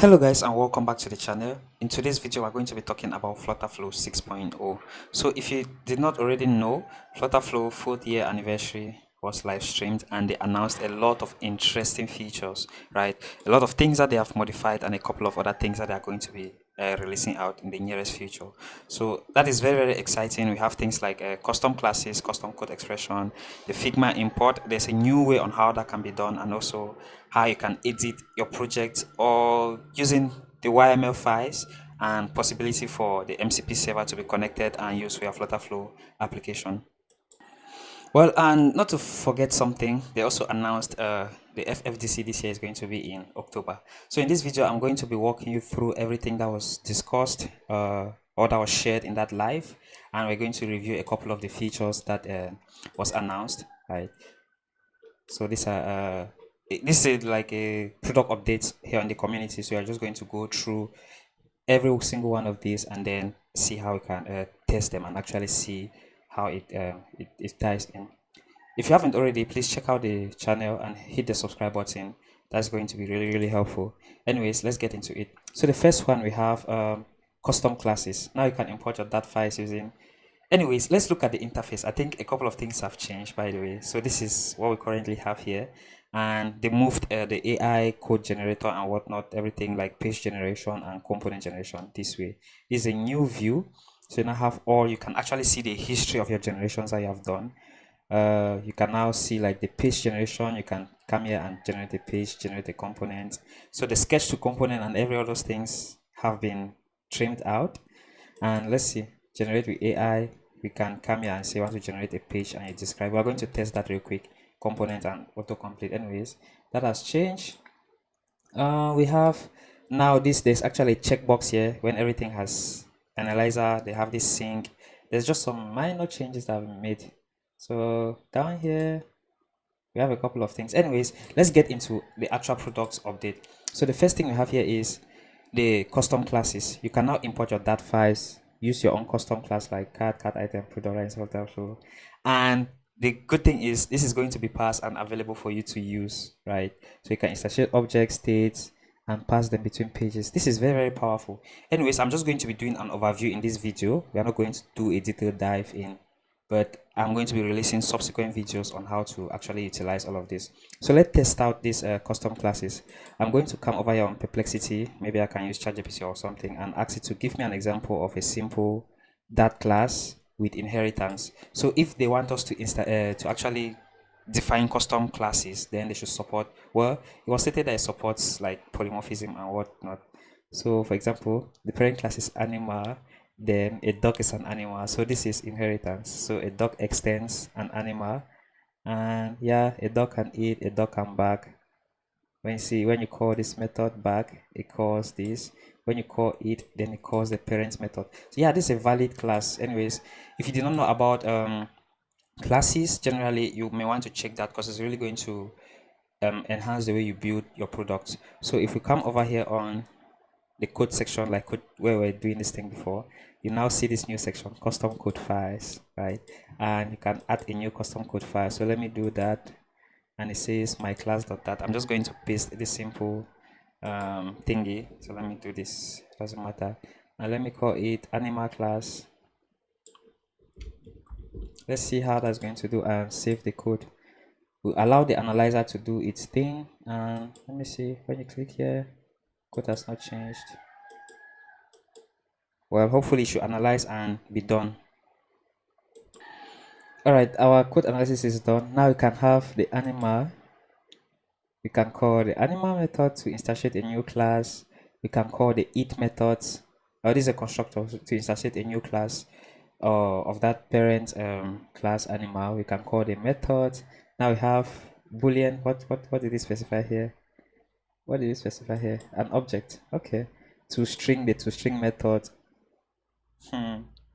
Hello guys and welcome back to the channel. In today's video we're going to be talking about FlutterFlow 6.0. So if you did not already know, FlutterFlow 4th year anniversary was live streamed and they announced a lot of interesting features, right? A lot of things that they have modified and a couple of other things that they are going to be releasing out in the nearest future. So that is very exciting. We have things like custom classes, custom code expression, the Figma import. There's a new way on how that can be done, and also how you can edit your project all using the YAML files, and possibility for the MCP server to be connected and used for your FlutterFlow application. Well, and not to forget something, they also announced the FFDC this year is going to be in October. So in this video, I'm going to be walking you through everything that was discussed or that was shared in that live, and we're going to review a couple of the features that was announced. Right. So this is like a product update here in the community. So we're just going to go through every single one of these and then see how we can test them and actually see how it ties in. If you haven't already, please check out the channel and hit the subscribe button. That's going to be really helpful. Anyways, let's get into it. So the first one, we have custom classes. Now you can import your dot files using. Anyways, let's look at the interface. I think a couple of things have changed, by the way. So this is what we currently have here, and they moved the AI code generator and whatnot, everything like page generation and component generation this way. This is a new view. So you now have all, you can actually see the history of your generations that you have done. You can now see like the page generation. You can come here and generate a page, generate a component. So the sketch to component and every other things have been trimmed out. And let's see, generate with AI. We can come here and say we want to generate a page and you describe. We're going to test that real quick. Component and autocomplete. Anyways, that has changed. We have now this, there's actually a checkbox here when everything has analyzer. They have this sync. There's just some minor changes that have been made. So down here we have a couple of things. Anyways, let's get into the actual products update. So the first thing we have here is the custom classes. You can now import your dot files, use your own custom class like CartItem, product, and so. And the good thing is this is going to be passed and available for you to use, right? So you can instantiate objects, states, and pass them between pages. This is very powerful. Anyways, I'm just going to be doing an overview in this video. We are not going to do a detailed dive in, but I'm going to be releasing subsequent videos on how to actually utilize all of this. So let's test out these custom classes. I'm going to come over here on Perplexity. Maybe I can use ChatGPT or something and ask it to give me an example of a simple that class with inheritance. So if they want us to actually define custom classes, then they should support, well, it was stated that it supports like polymorphism and whatnot. So for example, the parent class is animal, then a dog is an animal, so this is inheritance. So a dog extends an animal, and yeah, a dog can eat, a dog can bark. When you call this method back, it calls this. When you call it, then it calls the parent method. So yeah, this is a valid class. Anyways, if you did not know about classes, generally you may want to check that because it's really going to enhance the way you build your product. So if we come over here on the code section, like where we're doing this thing before, you now see this new section, custom code files, right? And you can add a new custom code file. So let me do that, and it says my class.dat. I'm just going to paste this simple thingy. So let me do this, doesn't matter. Now let me call it animal class. Let's see how that's going to do and save the code. We allow the analyzer to do its thing, and let me see, when you click here, code has not changed. Well, hopefully it should analyze and be done. Alright, our code analysis is done. Now we can have the animal. We can call the animal method to instantiate a new class. We can call the it methods, or this is a constructor to instantiate a new class of that parent class animal. We can call the method. Now we have boolean. What did it specify here? What did it specify here? An object. Okay. To string, the toString method.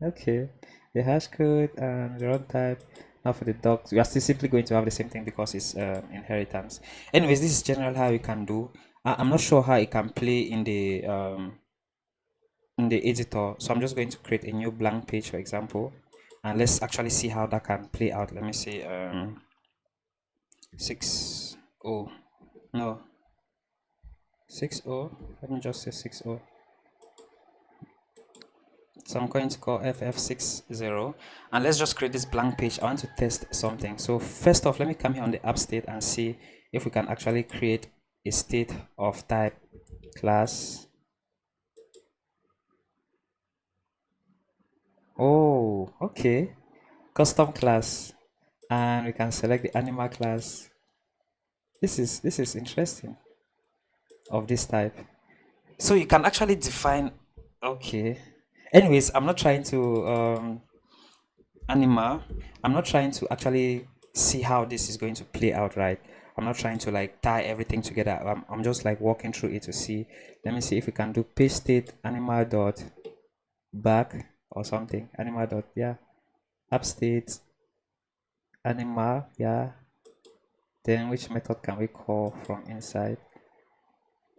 Okay. The hash code and the runtime. Now for the docs, we are still simply going to have the same thing because it's inheritance. Anyways, this is generally how you can do. I'm not sure how it can play in the editor, so I'm just going to create a new blank page, for example, and let's actually see how that can play out. Let me see, 6 oh no 6.0. Let me just say 6.0. So I'm going to call FF60, and let's just create this blank page. I want to test something. So first off, let me come here on the app state and see if we can actually create a state of type class. Oh, okay. Custom class, and we can select the animal class. This is interesting, of this type. So you can actually define. Okay. Anyways, I'm not trying to animal. I'm not trying to actually see how this is going to play out, right? I'm not trying to like tie everything together. I'm just like walking through it to see. Let me see if we can do page state animal dot back or something. Animal dot, yeah, app state animal, yeah. Then which method can we call from inside?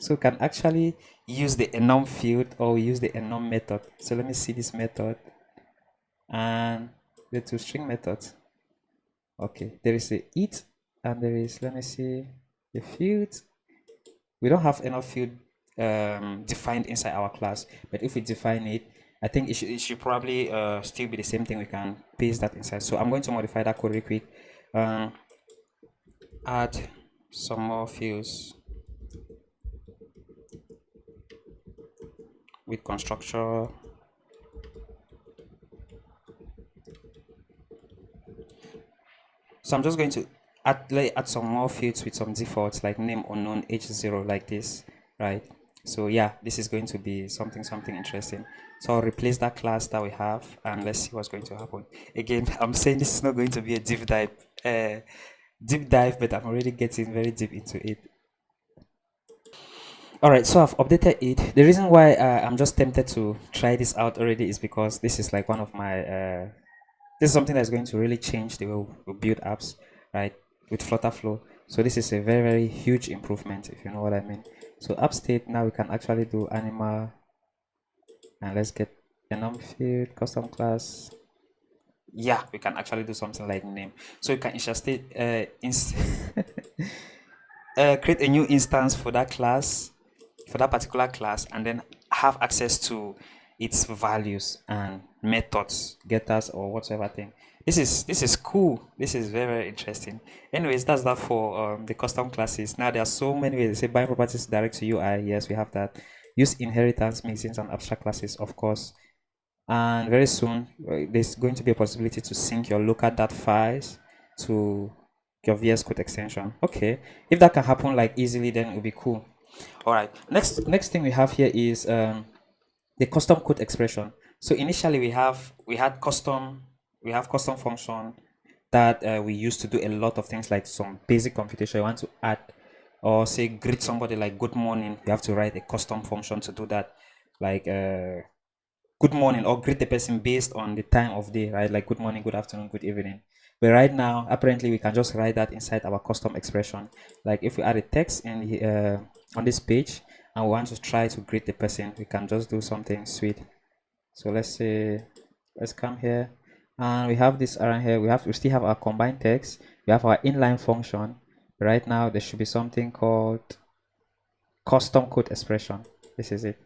So we can actually use the enum field or use the enum method. So let me see this method and the toString methods. Okay, there is a it and there is, let me see, the field. We don't have enough field defined inside our class, but if we define it, I think it should probably still be the same thing. We can paste that inside. So I'm going to modify that code real quick. Add some more fields with constructor. So I'm just going to add some more fields with some defaults like name unknown h0 like this, right? So yeah, this is going to be something interesting. So I'll replace that class that we have and let's see what's going to happen. Again, I'm saying this is not going to be a deep dive, but I'm already getting very deep into it. All right, so I've updated it. The reason why I'm just tempted to try this out already is because this is like one of my this is something that's going to really change the way we build apps, right, with FlutterFlow. So this is a very huge improvement, if you know what I mean. So app state, now we can actually do animal, and let's get enum field, custom class. Yeah, we can actually do something like name. So you can instate create a new instance for that class, for that particular class, and then have access to its values and methods, getters or whatever thing. This is cool. This is very interesting. Anyways, that's that for the custom classes. Now there are so many ways. They say bind properties direct to UI. Yes, we have that. Use inheritance, mixins, and abstract classes, of course. And very soon there's going to be a possibility to sync your local data files to your VS Code extension. Okay, if that can happen like easily, then it will be cool. All right, next thing we have here is the custom code expression. So initially we have custom function that we used to do a lot of things like some basic computation. You want to add or say greet somebody like good morning, you have to write a custom function to do that, like good morning, or greet the person based on the time of day, right? Like good morning, good afternoon, good evening. But right now, apparently, we can just write that inside our custom expression. Like if we add a text in the, on this page and we want to try to greet the person, we can just do something sweet. So let's say, let's come here and we have this around here. We still have our combined text. We have our inline function. Right now, there should be something called custom code expression. This is it.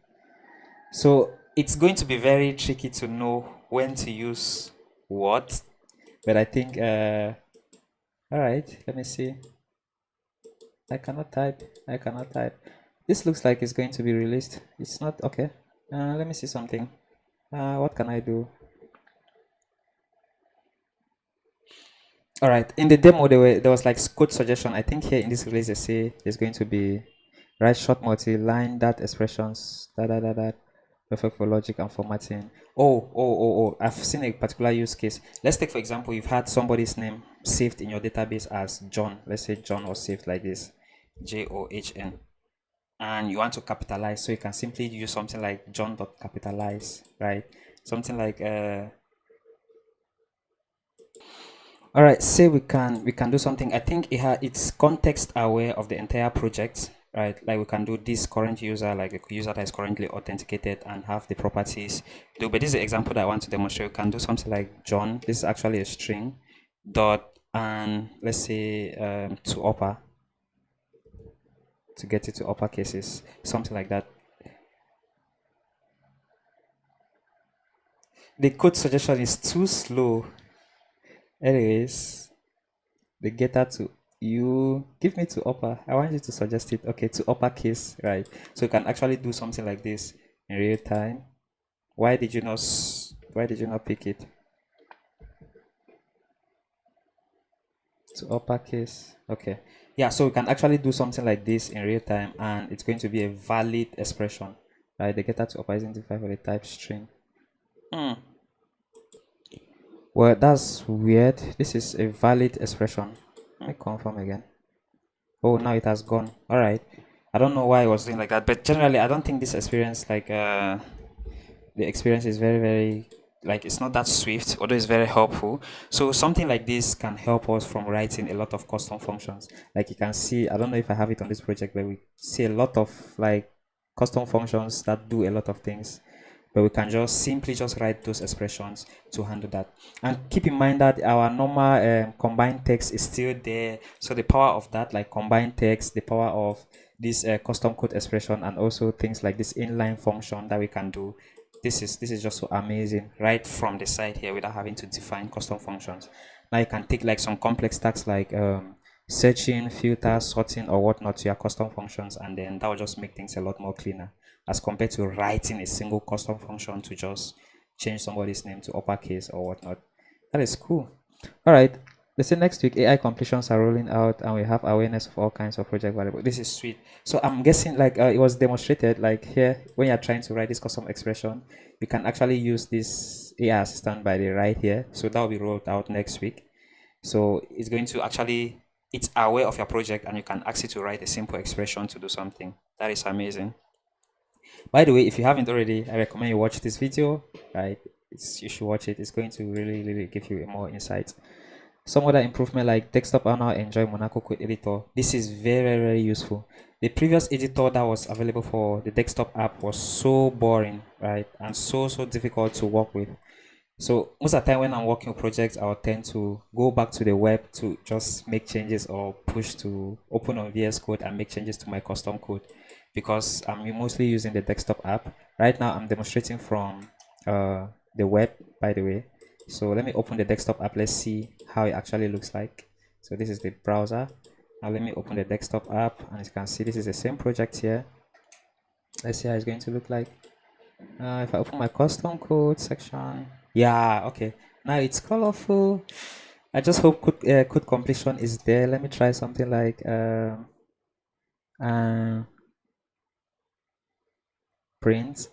So it's going to be very tricky to know when to use what, but I think all right, let me see. I cannot type. This looks like it's going to be released. It's not. Okay, let me see something. What can I do? All right, in the demo there was like code suggestion. I think here in this release they say there's going to be write short multi-line that expressions perfect for logic and formatting. I've seen a particular use case. Let's take for example, you've had somebody's name saved in your database as John. Let's say John was saved like this, JOHN, and you want to capitalize, so you can simply use something like John.capitalize, right? Something like all right, say we can do something. I think it's context aware of the entire project, right? Like we can do this current user, like a user that is currently authenticated and have the properties. But this is an example that I want to demonstrate. We can do something like John. This is actually a string dot, and let's say to upper. to get it to upper cases, something like that. The code suggestion is too slow. Anyways, the getter to you give me to upper. I want you to suggest it. Okay, to uppercase, right? So you can actually do something like this in real time. Why did you not pick it? To uppercase. Okay. Yeah, so we can actually do something like this in real time, and it's going to be a valid expression. Right? The getter to upper is identified for the type string. Well, that's weird. This is a valid expression. Let me confirm again. Oh, now it has gone. All right. I don't know why I was doing like that, but generally, I don't think this experience, like, the experience is very, very, like, it's not that swift, although it's very helpful. So something like this can help us from writing a lot of custom functions. Like you can see, I don't know if I have it on this project, but we see a lot of like custom functions that do a lot of things. But we can just simply just write those expressions to handle that. And keep in mind that our normal combined text is still there. So the power of that, like combined text, the power of this custom code expression, and also things like this inline function that we can do. This is just so amazing right from the side here without having to define custom functions. Now you can take like some complex tasks like searching, filter, sorting, or whatnot to your custom functions, and then that will just make things a lot more cleaner as compared to writing a single custom function to just change somebody's name to uppercase or whatnot. That is cool. All right. Let's say next week AI completions are rolling out and we have awareness of all kinds of project variables. This is sweet. So I'm guessing like it was demonstrated like here when you're trying to write this custom expression, you can actually use this AI assistant by the right here. So that will be rolled out next week. So it's going to actually, it's aware of your project and you can ask it to write a simple expression to do something. That is amazing. By the way, if you haven't already, I recommend you watch this video, right? You should watch it. It's going to really, really give you more insight. Some other improvement like desktop are now enjoy Monaco Code Editor. This is very, very useful. The previous editor that was available for the desktop app was so boring, right? And so difficult to work with. So most of the time when I'm working with projects, I'll tend to go back to the web to just make changes or push to open on VS Code and make changes to my custom code because I'm mostly using the desktop app. Right now I'm demonstrating from the web, by the way. So let me open the desktop app. Let's see how it actually looks like. So this is the browser. Now let me open the desktop app, and as you can see, this is the same project here. Let's see how it's going to look like. If I open my custom code section, yeah, okay. Now it's colorful. I just hope code completion is there. Let me try something like print.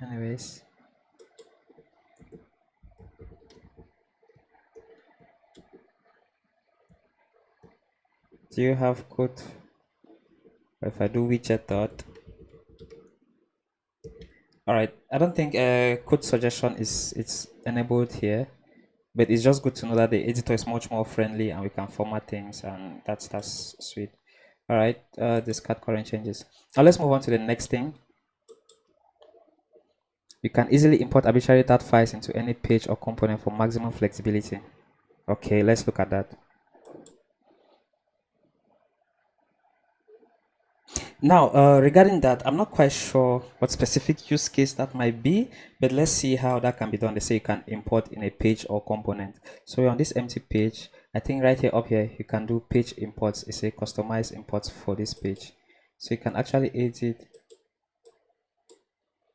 Anyways. Do you have code? If I do widget dot. All right, I don't think code suggestion it's enabled here, but it's just good to know that the editor is much more friendly and we can format things, and that's sweet. All right, discard current changes. Now let's move on to the next thing. You can easily import arbitrary tat files into any page or component for maximum flexibility. Okay, let's look at that. Now, regarding that, I'm not quite sure what specific use case that might be, but let's see how that can be done. They say you can import in a page or component. So on this empty page, I think right here up here, you can do page imports. It's a customized imports for this page. So you can actually edit.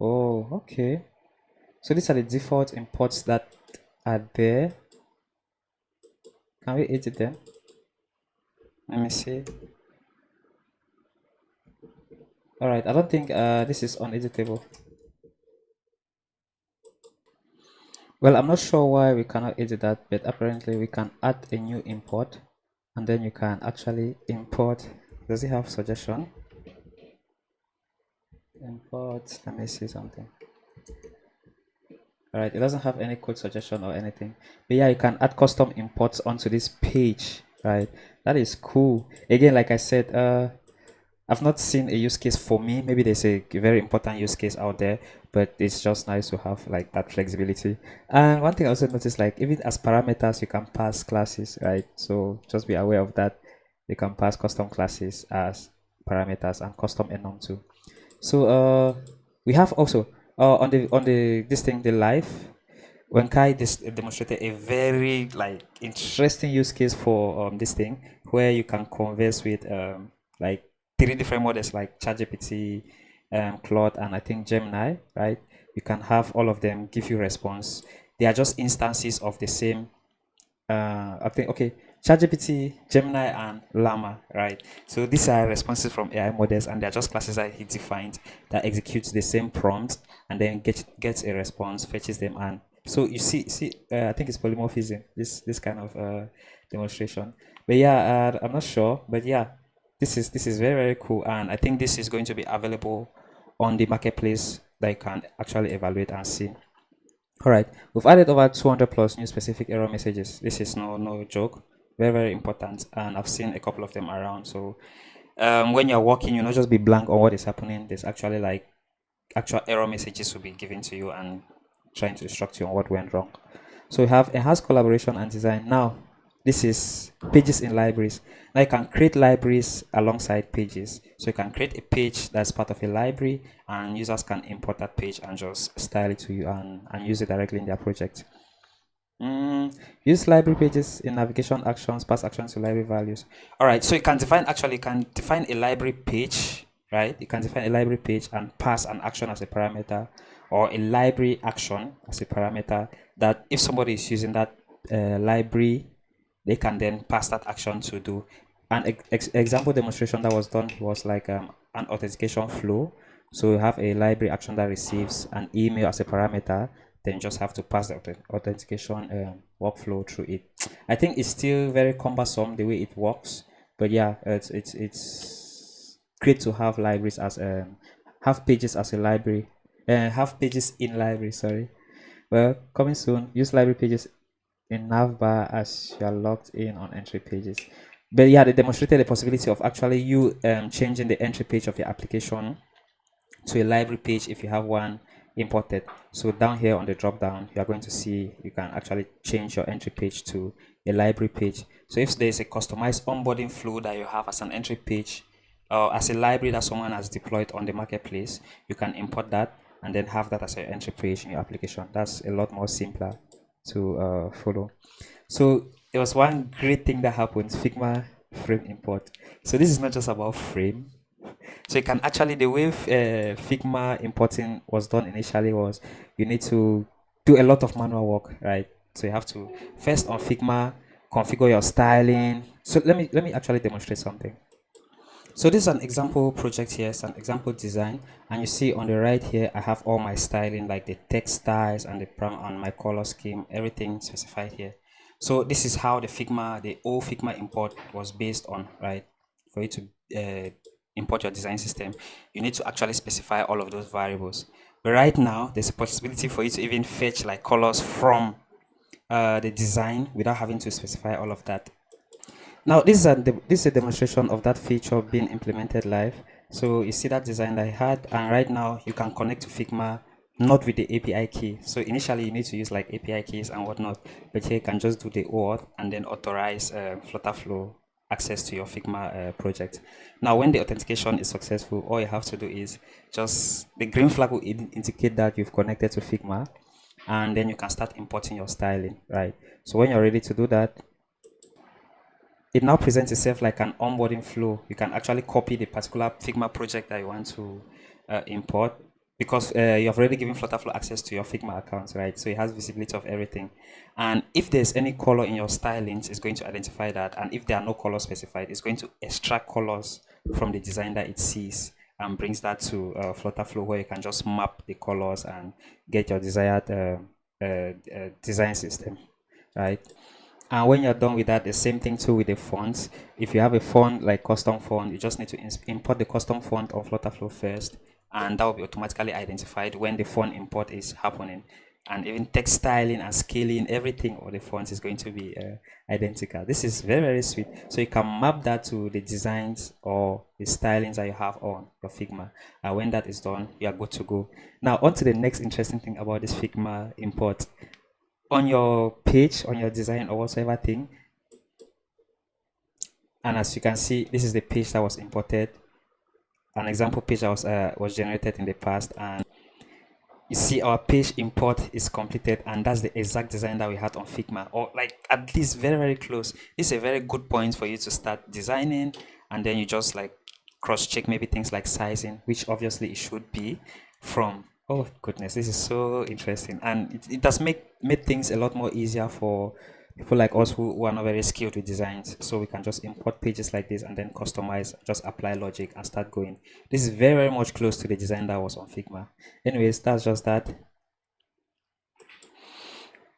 Oh, okay. So these are the default imports that are there. Can we edit them? Let me see. All right, I don't think this is uneditable. Well, I'm not sure why we cannot edit that, but apparently we can add a new import and then you can actually import. Does it have suggestion? Import, let me see something. All right, it doesn't have any code suggestion or anything, but yeah, you can add custom imports onto this page, right? That is cool. Again, like I said, I've not seen a use case for me. Maybe there's a very important use case out there, but it's just nice to have like that flexibility. And one thing I also noticed, like even as parameters, you can pass classes, right? So just be aware of that. You can pass custom classes as parameters and custom enum too. So we have also on the this thing, the live, when Kai demonstrated a very like interesting use case for this thing, where you can converse with like 3 different models like ChatGPT, Claude, and I think Gemini, right? You can have all of them give you response. They are just instances of the same I think, okay, ChatGPT, Gemini, and Llama, right? So these are responses from AI models, and they're just classes that he defined that executes the same prompt and then gets a response, fetches them, and so you see, I think it's polymorphism. This kind of demonstration, but yeah, I'm not sure, but yeah, this is very cool, and I think this is going to be available on the marketplace that you can actually evaluate and see. All right, we've added over 200 plus new specific error messages. This is no joke, very important, and I've seen a couple of them around. So when you're working, you'll not just be blank on what is happening. There's actually like actual error messages will be given to you and trying to instruct you on what went wrong. So we have enhanced collaboration and design. Now, this is pages in libraries. Now you can create libraries alongside pages. So you can create a page that's part of a library, and users can import that page and just style it to you and use it directly in their project. Use library pages in navigation actions, pass actions to library values. All right, so you can define a library page, right? You can define a library page and pass an action as a parameter, or a library action as a parameter, that if somebody is using that library, they can then pass that action to do. An example demonstration that was done was like an authentication flow. So you have a library action that receives an email as a parameter, then just have to pass the authentication workflow through it. I think it's still very cumbersome the way it works, but yeah, it's great to have libraries as have pages as a library, have pages in library. Sorry. Well, coming soon. Use library pages in navbar as you are logged in on entry pages. But yeah, they demonstrated the possibility of actually you changing the entry page of your application to a library page if you have one imported. So down here on the drop down, you are going to see you can actually change your entry page to a library page. So if there's a customized onboarding flow that you have as an entry page, or as a library that someone has deployed on the marketplace, you can import that and then have that as an entry page in your application. That's a lot more simpler to follow. So there was one great thing that happened: Figma frame import. So this is not just about frame. So you can actually, the way Figma importing was done initially was you need to do a lot of manual work, right? So you have to first on Figma configure your styling. So let me actually demonstrate something. So this is an example project here. It's an example design, and you see on the right here I have all my styling, like the text styles and the and my color scheme, everything specified here. So this is how the old Figma import was based on, right? For you to import your design system, you need to actually specify all of those variables. But right now, there's a possibility for you to even fetch like colors from the design without having to specify all of that. Now this is a demonstration of that feature being implemented live. So you see that design that I had, and right now you can connect to Figma not with the API key. So initially you need to use like API keys and whatnot, but here you can just do the OAuth and then authorize FlutterFlow access to your Figma project. Now when the authentication is successful, all you have to do is just the green flag will indicate that you've connected to Figma, and then you can start importing your styling, right? So when you're ready to do that, it now presents itself like an onboarding flow. You can actually copy the particular Figma project that you want to import, because you have already given FlutterFlow access to your Figma account, right? So it has visibility of everything. And if there's any color in your stylings, it's going to identify that. And if there are no colors specified, it's going to extract colors from the design that it sees and brings that to FlutterFlow, where you can just map the colors and get your desired design system, right? And when you're done with that, the same thing too with the fonts. If you have a font like custom font, you just need to import the custom font on FlutterFlow first, and that will be automatically identified when the font import is happening. And even text styling and scaling, everything of the fonts is going to be identical. This is very sweet. So you can map that to the designs or the stylings that you have on your Figma. And when that is done, you are good to go. Now on to the next interesting thing about this Figma import. On your page, on your design or whatsoever thing, and as you can see, this is the page that was imported. an example page that was generated in the past, and you see our page import is completed, and that's the exact design that we had on Figma, or like at least very, very close. This is a very good point for you to start designing, and then you just like cross-check maybe things like sizing, which obviously it should be from. Oh goodness, this is so interesting, and it does made things a lot more easier for people like us who are not very skilled with designs. So we can just import pages like this and then customize, just apply logic and start going. This is very, very much close to the design that was on Figma. Anyways, that's just that.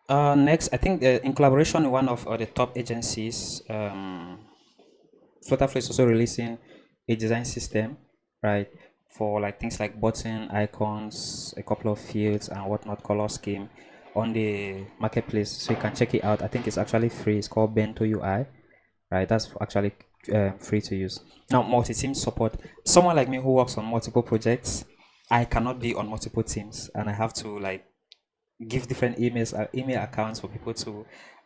Next, I think in collaboration with one of the top agencies, FlutterFlow is also releasing a design system, right, for like things like button, icons, a couple of fields and whatnot, color scheme on the marketplace. So you can check it out. I think it's actually free. It's called Bento UI, right? That's actually free to use. Now, multi-team support. Someone like me who works on multiple projects, I cannot be on multiple teams, and I have to like give different email accounts for people to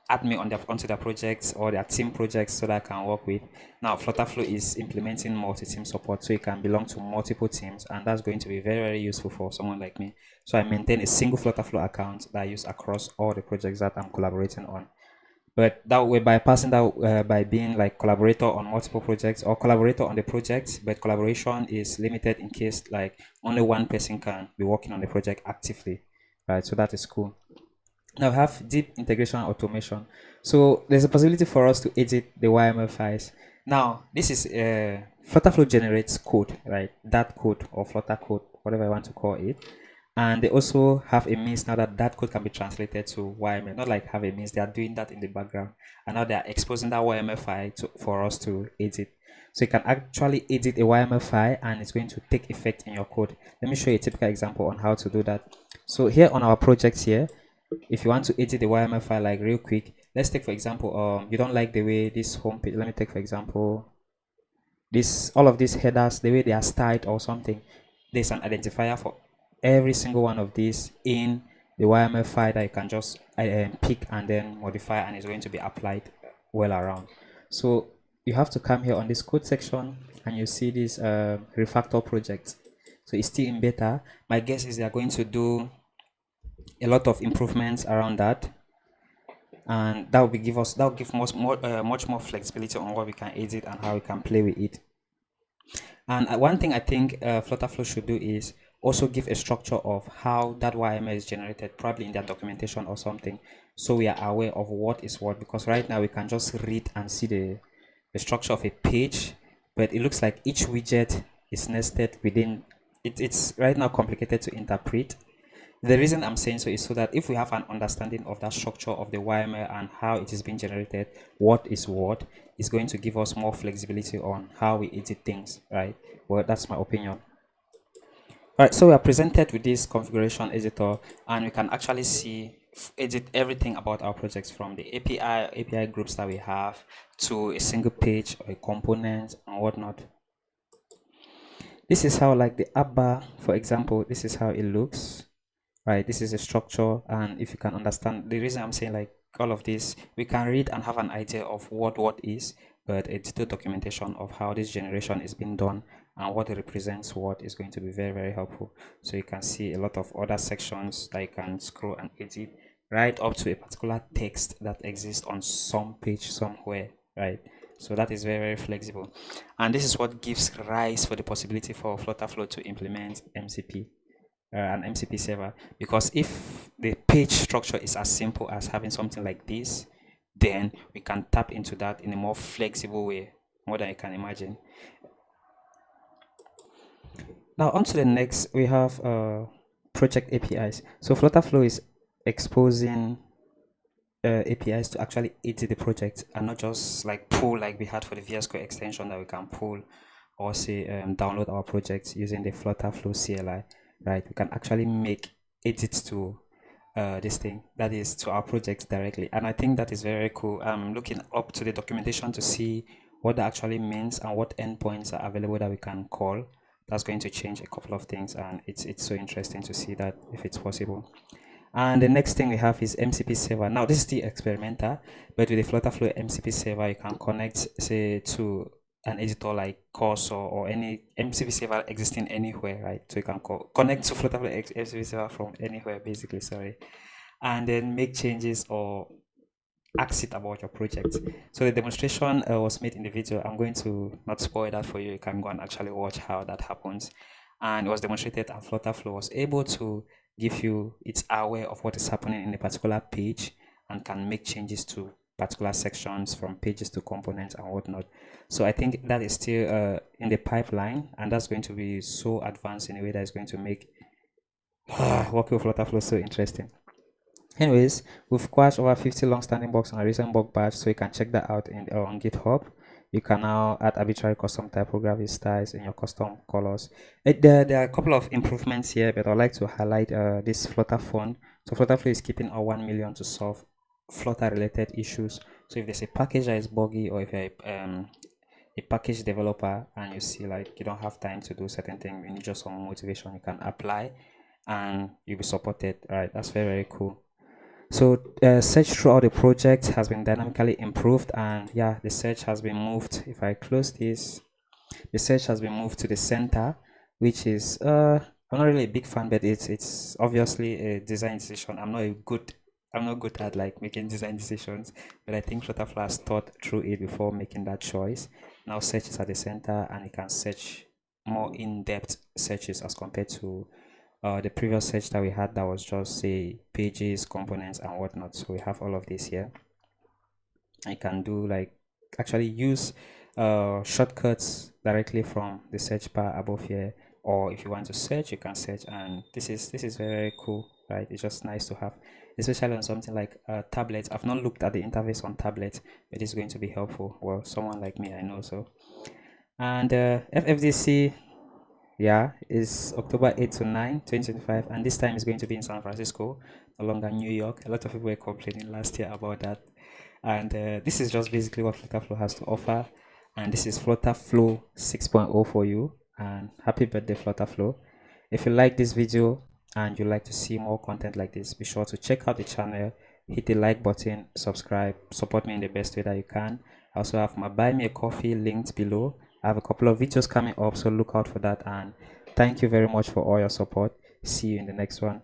add me onto their projects or their team projects so that I can work with. Now, FlutterFlow is implementing multi-team support, so you can belong to multiple teams, and that's going to be very, very useful for someone like me. So I maintain a single FlutterFlow account that I use across all the projects that I'm collaborating on. But that way, bypassing that by being like collaborator on multiple projects or collaborator on the project, but collaboration is limited in case like only one person can be working on the project actively, right? So that is cool. Now we have deep integration automation. So there's a possibility for us to edit the YAML files. Now this is FlutterFlow generates code, right? That code or Flutter code, whatever I want to call it. And they also have a means now that code can be translated to YAML. Not like have a means, they are doing that in the background. And now they are exposing that YAML file for us to edit. So you can actually edit a YAML file and it's going to take effect in your code. Let me show you a typical example on how to do that. So here on our project here, if you want to edit the YAML file like real quick, let's take for example, you don't like the way this homepage, let me take for example, all of these headers, the way they are styled or something. There's an identifier for every single one of these in the YAML file that you can just pick and then modify, and it's going to be applied well around. So you have to come here on this code section and you see this refactor project. So it's still in beta. My guess is they are going to do a lot of improvements around that, and that will give us much more flexibility on what we can edit and how we can play with it. And one thing I think FlutterFlow should do is also give a structure of how that YAML is generated, probably in their documentation or something, so we are aware of what is what, because right now we can just read and see the structure of a page, but it looks like each widget is nested within it. It's right now complicated to interpret. The reason I'm saying so is so that if we have an understanding of that structure of the YAML and how it is being generated, what is what, is going to give us more flexibility on how we edit things, right? Well, that's my opinion. All right, so we are presented with this configuration editor, and we can actually edit everything about our projects, from the API groups that we have to a single page or a component and whatnot. This is how, like the app bar, for example, this is how it looks. Right, this is a structure, and if you can understand the reason I'm saying like all of this, we can read and have an idea of what is, but a detailed documentation of how this generation is being done and what it represents what is going to be very, very helpful. So you can see a lot of other sections that you can scroll and edit, right up to a particular text that exists on some page somewhere, right? So that is very, very flexible, and this is what gives rise for the possibility for FlutterFlow to implement MCP. An MCP server, because if the page structure is as simple as having something like this, then we can tap into that in a more flexible way, more than you can imagine. Now on to the next, we have project APIs. So FlutterFlow is exposing APIs to actually edit the project and not just like pull like we had for the VS Code extension that we can pull or say download our projects using the FlutterFlow CLI. Right, we can actually make edits to this thing, that is to our projects directly, and I think that is very cool. I'm looking up to the documentation to see what that actually means and what endpoints are available that we can call. That's going to change a couple of things, and it's so interesting to see that if it's possible. And the next thing we have is MCP server. Now this is the experimental, but with the FlutterFlow MCP server, you can connect say to an editor like Cursor or any MCP server existing anywhere, right? So you can connect to FlutterFlow MCP server from anywhere, basically, sorry, and then make changes or ask it about your project. So the demonstration was made in the video. I'm going to not spoil that for you. You can go and actually watch how that happens. And it was demonstrated, and FlutterFlow was able to give you, it's aware of what is happening in a particular page and can make changes to particular sections from pages to components and whatnot. So I think that is still in the pipeline, and that's going to be so advanced in a way that is going to make working with FlutterFlow so interesting. Anyways, we've quashed over 50 long-standing bugs on a recent bug batch, so you can check that out on GitHub. You can now add arbitrary custom typography styles in your custom colors. There are a couple of improvements here, but I'd like to highlight this Flutter font. So FlutterFlow is keeping our 1 million to solve Flutter-related issues. So if there's a package that is buggy, or if you're a package developer and you see like you don't have time to do certain things, you need just some motivation, you can apply and you'll be supported. Right, that's very, very cool. So search throughout the project has been dynamically improved, and yeah, the search has been moved. If I close this, the search has been moved to the center, which is I'm not really a big fan, but it's obviously a design decision. I'm not good at like making design decisions, but I think FlutterFlow has thought through it before making that choice. Now search is at the center, and you can search more in-depth searches as compared to the previous search that we had that was just say pages, components and whatnot. So we have all of this here. I can do like actually use shortcuts directly from the search bar above here, or if you want to search, you can search. And this is very, very cool, right? It's just nice to have, especially on something like tablets. I've not looked at the interface on tablets, but it's going to be helpful. Well, someone like me, I know. So, and FFDC, yeah, is October 8 to 9, 2025, and this time is going to be in San Francisco, no longer New York. A lot of people were complaining last year about that. And this is just basically what FlutterFlow has to offer. And this is FlutterFlow 6.0 for you. And happy birthday, FlutterFlow. If you like this video and you like to see more content like this, be sure to check out the channel, hit the like button, subscribe, support me in the best way that you can. I also have my buy me a coffee linked below. I have a couple of videos coming up, so look out for that. And thank you very much for all your support. See you in the next one.